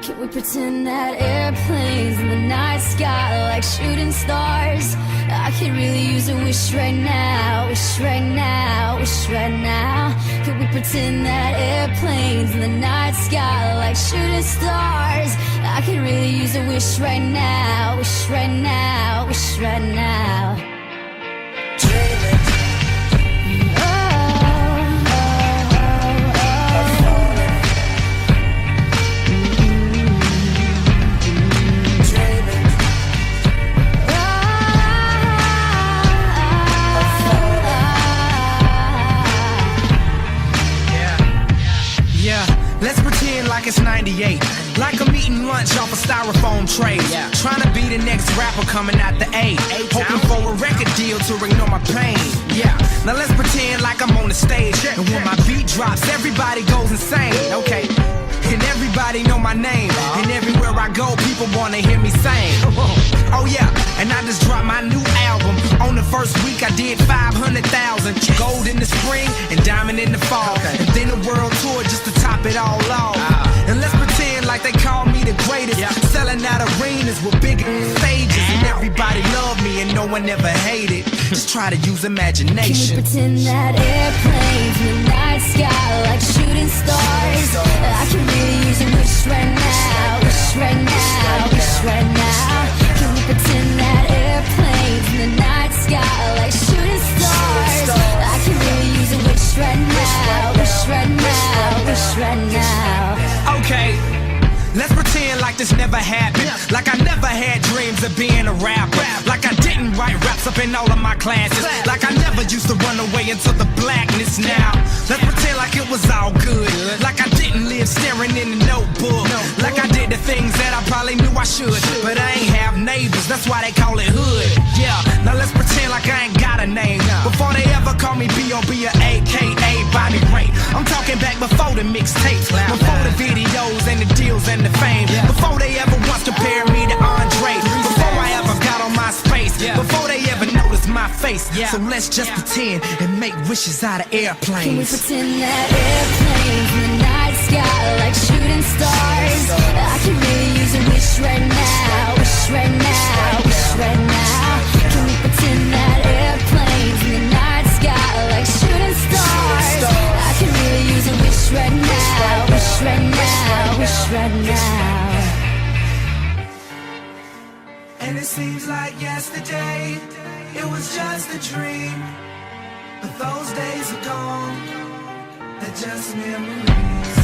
Can we pretend that airplanes in the night sky like shooting stars? I could really use a wish right now, wish right now, wish right now. Can we pretend that airplanes in the night sky like shooting stars? I could really use a wish right now, wish right now, wish right now. Let's pretend like it's 98, like I'm eating lunch off a styrofoam tray. Trying to be the next rapper coming out the A, hoping for a record deal to ignore my pain. Now let's pretend like I'm on the stage, and when my beat drops, everybody goes insane. Okay, and everybody know my name, and everywhere I go, people wanna hear me sing. Oh yeah, and I just dropped my new album. On the first week, I did 500,000. Gold in the spring and diamond in the fall, and then a world tour just to top it all off. And let's pretend like they call me the greatest, selling out arenas with big stages, and everybody love me and no one ever hated. Just try to use imagination. Can we pretend that airplanes in the night sky like shooting stars? I can really use a wish right now, wish right now, wish right now. Can we pretend that airplanes in the night sky like shooting stars? I can really use a wish right now, wish right now, wish right now. Okay, let's pretend like this never happened, like I never had dreams of being a rapper, like I didn't write raps up in all of my classes, like I never used to run away into the blackness. Now let's pretend like it was all good, like I didn't live staring in the notebook, like I did the things that I probably knew I should, but I ain't have neighbors, that's why they call it hood. Now let's pretend like I ain't got a name, before they ever call me B.O.B. or A.K.A. Bobby Ray. I'm talking back before the mixtapes, before the videos and the deals and the fame, before they ever once compared me to Andre, before I ever got on my space, before they ever noticed my face. So let's just pretend and make wishes out of airplanes. Can we pretend that airplanes in the night sky like shooting stars? I can really use a wish right now, wish right now, wish right now. Can we pretend that airplanes in the night sky like shooting stars? I can really use a wish right now, wish right now, wish right now. And it seems like yesterday, it was just a dream, but those days are gone, they're just memories.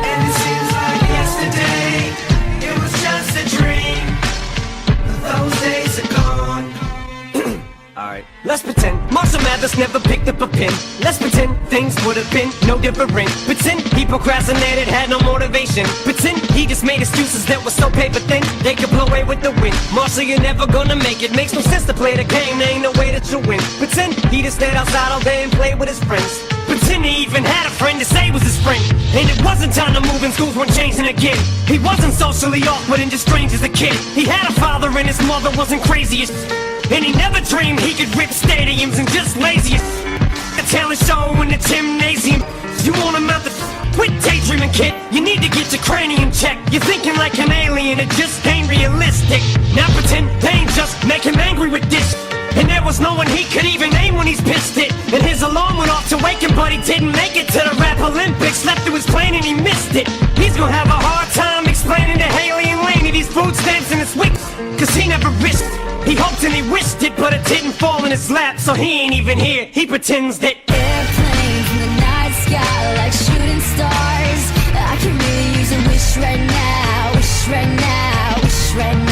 And it seems like yesterday, it was just a dream, but those days are gone. Alright, let's pretend Marshall Mathers never picked up a pen. Let's pretend things would have been no different. Pretend he procrastinated, had no motivation. Pretend he just made excuses that were so paper thin they could blow away with the wind. Marshall, you're never gonna make it. Makes no sense to play the game, there ain't no way that you'll win. Pretend he just stayed outside all day and played with his friends. Pretend he even had a friend to say was his friend. And it wasn't time to move and schools weren't changing again. He wasn't socially awkward and just strange as a kid. He had a father and his mother wasn't crazy as and he never dreamed he could rip stadiums and just lazy as a talent show in the gymnasium. You want him out the quit daydreaming, kid. You need to get your cranium checked. You're thinking like an alien, it just ain't realistic. Now pretend they ain't just make him angry with this. And there was no one he could even name when he's pissed it. And his alarm went off to wake him, but he didn't make it to the rap Olympics. Slept through his plane and he missed it. He's gonna have a hard time explaining to Haley and Laney these food stamps in his week, cause he never risked. He hoped and he wished it, but it didn't fall in his lap, so he ain't even here. He pretends that airplanes in the night sky like shooting stars. I can really use a wish right now, wish right now, wish right now.